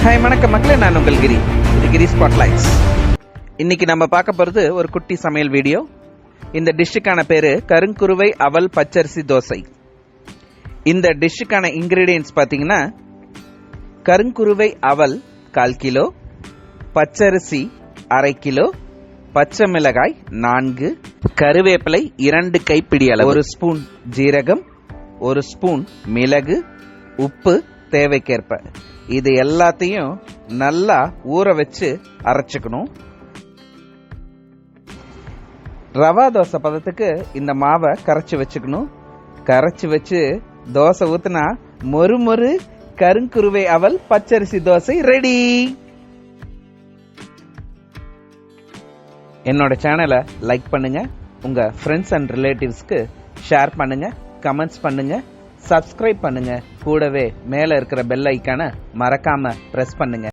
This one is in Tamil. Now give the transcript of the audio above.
ஹாய் வணக்கம் மக்களே, நான் உங்கள் கிரி. இது கிரி ஸ்பாட்லைட்ஸ். இன்னைக்கு நம்ம பார்க்க போகிறது ஒரு குட்டி சமையல் வீடியோ. இந்த டிஷ்ஷுக்கான பேரு கருங்குருவை அவல் பச்சரிசி தோசை. இந்த டிஷ்ஷுக்கான இன்கிரீடியன்ஸ் பார்த்தீங்கன்னா, கருங்குருவை அவல் 1/4 கிலோ, பச்சரிசி 1/2 கிலோ, பச்சை மிளகாய் 4, கருவேப்பிலை 2 கைப்பிடி அளவு, 1 ஸ்பூன் ஜீரகம், 1 ஸ்பூன் மிளகு, உப்பு தேவைக்கேற்ப. இது எல்லாத்தையும் நல்லா ஊற வச்சு அரைச்சுக்கணும். ரவா தோசை பதத்துக்கு இந்த மாவை கரைச்சி வச்சுக்கணும். கரைச்சி வச்சு தோசை ஊத்துனா மொறு கருங்குருவை அவல் பச்சரிசி தோசை ரெடி. என்னோட சேனலை லைக் பண்ணுங்க, உங்க ஃப்ரெண்ட்ஸ் அண்ட் ரிலேட்டிவ்ஸ்க்கு ஷேர் பண்ணுங்க, கமெண்ட்ஸ் பண்ணுங்க, சப்ஸ்கிரைப் பண்ணுங்க. கூடவே மேல இருக்கிற பெல் ஐக்கானை மறக்காம பிரஸ் பண்ணுங்க.